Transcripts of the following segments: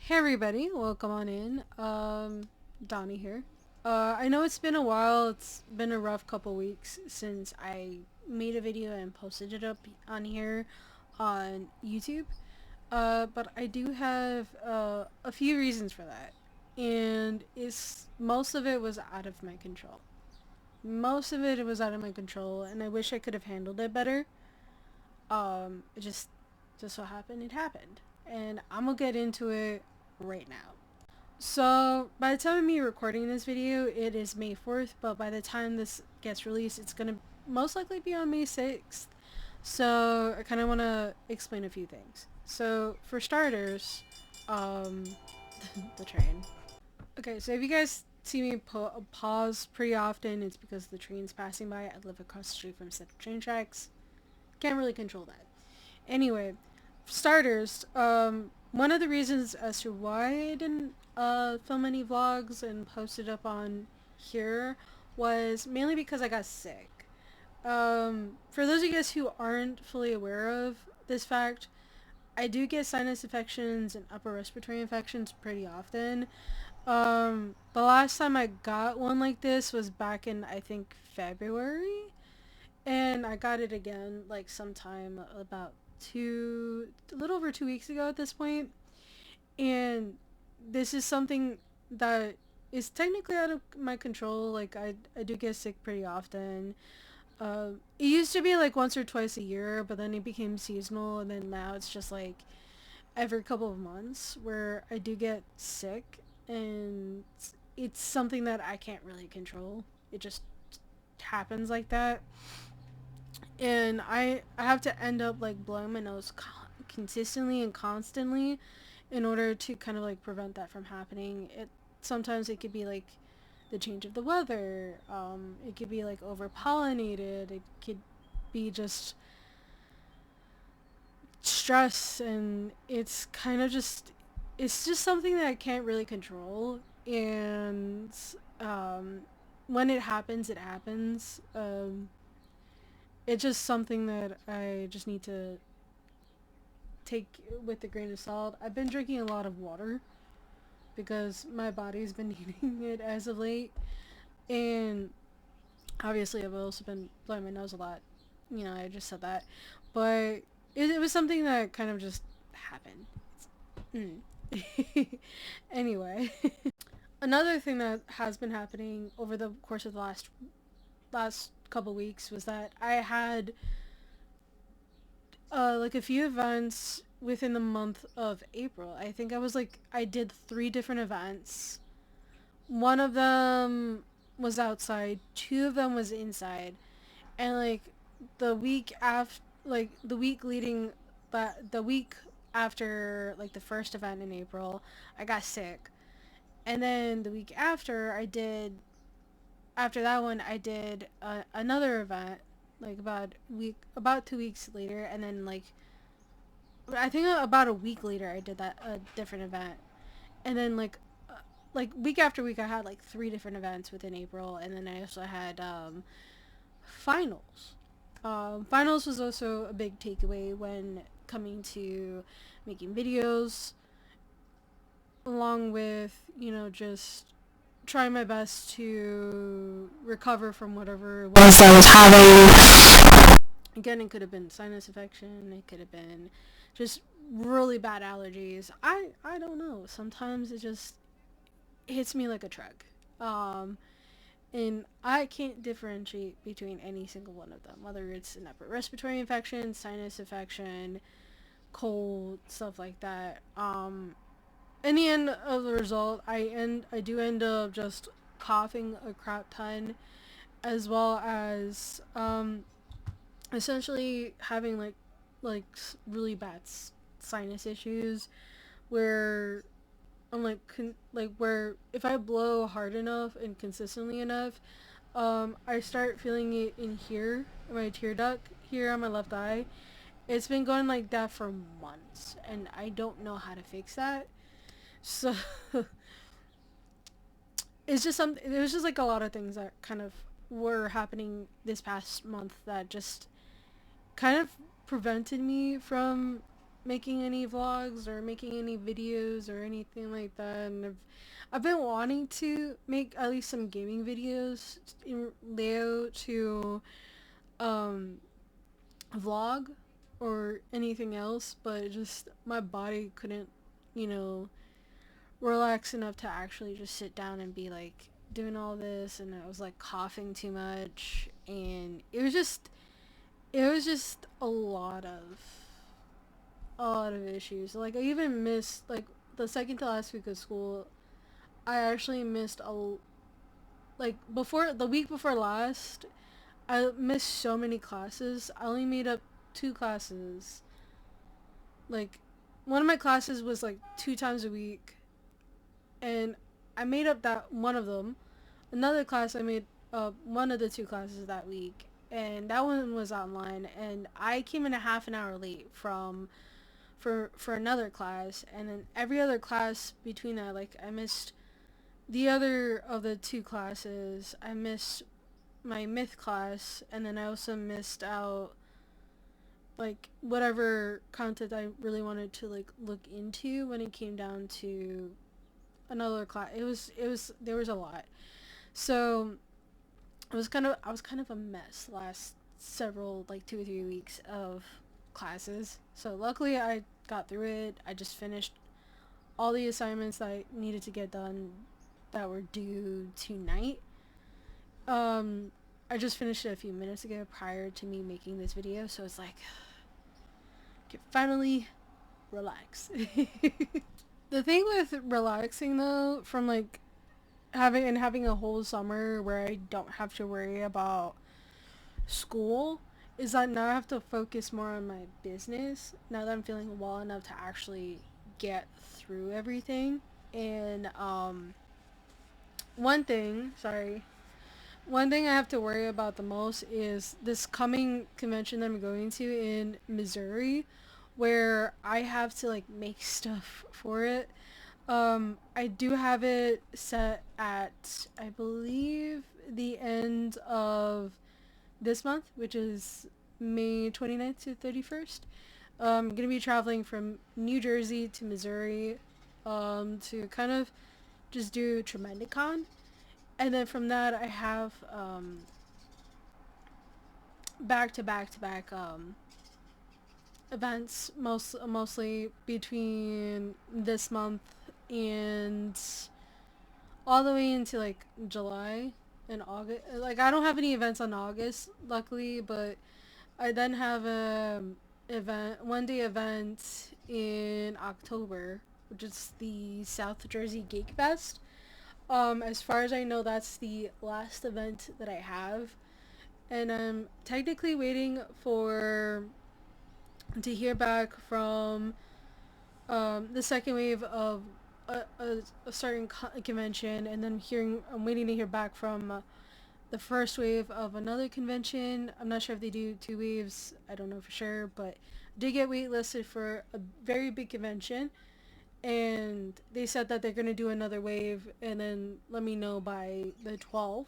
Hey everybody, welcome on in. Donnie here. I know it's been a while. It's been a rough couple weeks since I made a video and posted it up on here on YouTube. But I do have a few reasons for that, and it's most of it was out of my control. Most of it was out of my control, and I wish I could have handled it better. It just so happened it happened, and I'm gonna get into it right now. So, by the time of me recording this video, it is May 4th, but by the time this gets released, it's gonna most likely be on May 6th. So, I kind of want to explain a few things. So, for starters, um, the train. Okay, so if you guys see me pause pretty often, it's because the train's passing by. I live across the street from a set of train tracks. Can't really control that. Anyway, for starters, one of the reasons as to why I didn't film any vlogs and post it up on here was mainly because I got sick. For those of you guys who aren't fully aware of this fact, I do get sinus infections and upper respiratory infections pretty often. The last time I got one like this was back in, I think, February. And I got it again, like, sometime about a little over 2 weeks ago at this point. And this is something that is technically out of my control. Like, I do get sick pretty often. It used to be like once or twice a year, but then it became seasonal, and then now it's just like every couple of months where I do get sick, and it's something that I can't really control. It just happens like that. And I have to end up like blowing my nose consistently and constantly in order to kind of like prevent that from happening. Sometimes it could be like the change of the weather. It could be like over pollinated. It could be just stress, and it's just something that I can't really control. And um, when it happens, it happens. It's just something that I just need to take with a grain of salt. I've been drinking a lot of water because my body's been needing it as of late. And obviously I've also been blowing my nose a lot. I just said that. But it was something that kind of just happened. Anyway. Another thing that has been happening over the course of the last couple weeks was that I had like a few events within the month of April. I think I did 3 different events. One of them was outside, 2 of them was inside, and like the week leading that the week after like the first event in April, I got sick. And then the week after that one I did another event like about 2 weeks later, and then like I think about a week later I did that a different event, and then like week after week I had like 3 different events within April, and then I also had finals. Finals was also a big takeaway when coming to making videos, along with just trying my best to recover from whatever it was I was having. Again, it could have been sinus infection. It could have been just really bad allergies. I don't know. Sometimes it just hits me like a truck. Um, and I can't differentiate between any single one of them, whether it's an upper respiratory infection, sinus infection, cold, stuff like that. In the end of the result, I do end up just coughing a crap ton, as well as essentially having like really bad sinus issues, where I'm like where if I blow hard enough and consistently enough, I start feeling it in here, in my tear duct here on my left eye. It's been going like that for months, and I don't know how to fix that. So it's just something. It was just like a lot of things that kind of were happening this past month that just kind of prevented me from making any vlogs or making any videos or anything like that, and I've been wanting to make at least some gaming videos in layout to um vlog or anything else, but just my body couldn't, you know, relax enough to actually just sit down and be like doing all this, and I was like coughing too much, and it was just a lot of issues. Like I even missed like the second to last week of school. I actually missed like before the week before last. I missed so many classes. I only made up two classes. Like one of my classes was like two times a week, and I made up that one of them. Another class I made one of the two classes that week, and that one was online, and I came in a half an hour late from for another class, and then every other class between that, like I missed the other of the two classes. I missed my myth class, and then I also missed out like whatever content I really wanted to like look into when it came down to another class. It was there was a lot. So I was kind of a mess last several like 2 or 3 weeks of classes. So luckily I got through it. I just finished all the assignments that I needed to get done that were due tonight. Um I just finished it a few minutes ago prior to me making this video, so it's like can finally relax. The thing with relaxing though, from like having a whole summer where I don't have to worry about school, is that now I have to focus more on my business now that I'm feeling well enough to actually get through everything. And one thing, sorry, one thing I have to worry about the most is this coming convention that I'm going to in Missouri, where I have to like make stuff for it. I do have it set at, I believe, the end of this month, which is May 29th to 31st. I'm going to be traveling from New Jersey to Missouri to kind of just do Tremendicon. And then from that, I have back to back to back events, mostly between this month and all the way into like July and August. Like I don't have any events on August, luckily, but I then have a event, 1 day event in October, which is the South Jersey Geek Fest. As far as I know, that's the last event that I have, and I'm technically waiting for to hear back from the second wave of a certain convention, and then I'm waiting to hear back from the first wave of another convention. I'm not sure if they do two waves. I don't know for sure, but I did get waitlisted for a very big convention, and they said that they're gonna do another wave and then let me know by the 12th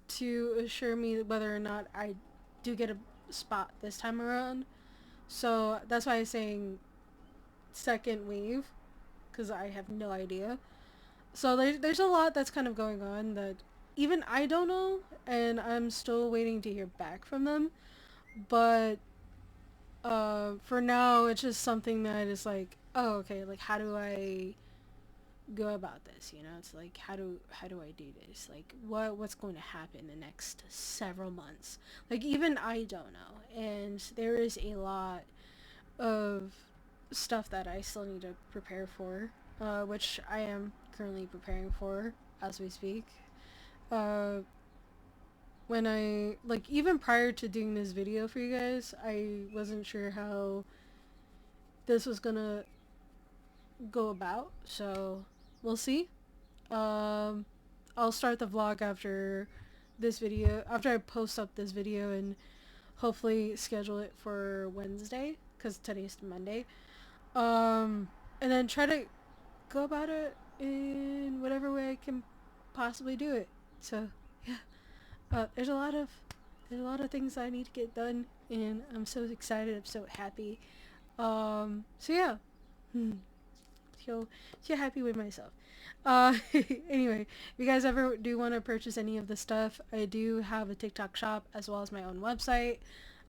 to assure me whether or not I do get a spot this time around. So that's why I'm saying second wave, because I have no idea. So there's a lot that's kind of going on that even I don't know, and I'm still waiting to hear back from them. But for now, it's just something that is like, oh, okay, like how do I go about this? You know, it's like how do I do this? Like what's going to happen the next several months? Like even I don't know, and there is a lot of stuff that I still need to prepare for, which I am currently preparing for as we speak. Uh, when I like even prior to doing this video for you guys, I wasn't sure how this was gonna go about, so we'll see. Um, I'll start the vlog after this video, after I post up this video, and hopefully schedule it for Wednesday, because today's Monday. And then try to go about it in whatever way I can possibly do it. So yeah, there's a lot of things I need to get done, and I'm so excited. I'm so happy. So yeah. So, so happy with myself. Anyway, if you guys ever do want to purchase any of the stuff, I do have a TikTok shop as well as my own website.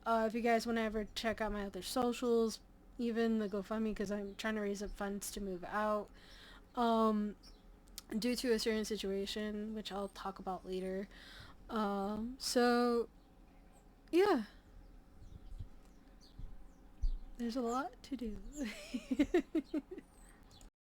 If you guys want to ever check out my other socials, even the GoFundMe, because I'm trying to raise up funds to move out. Um, Due to a certain situation, which I'll talk about later. So yeah, there's a lot to do.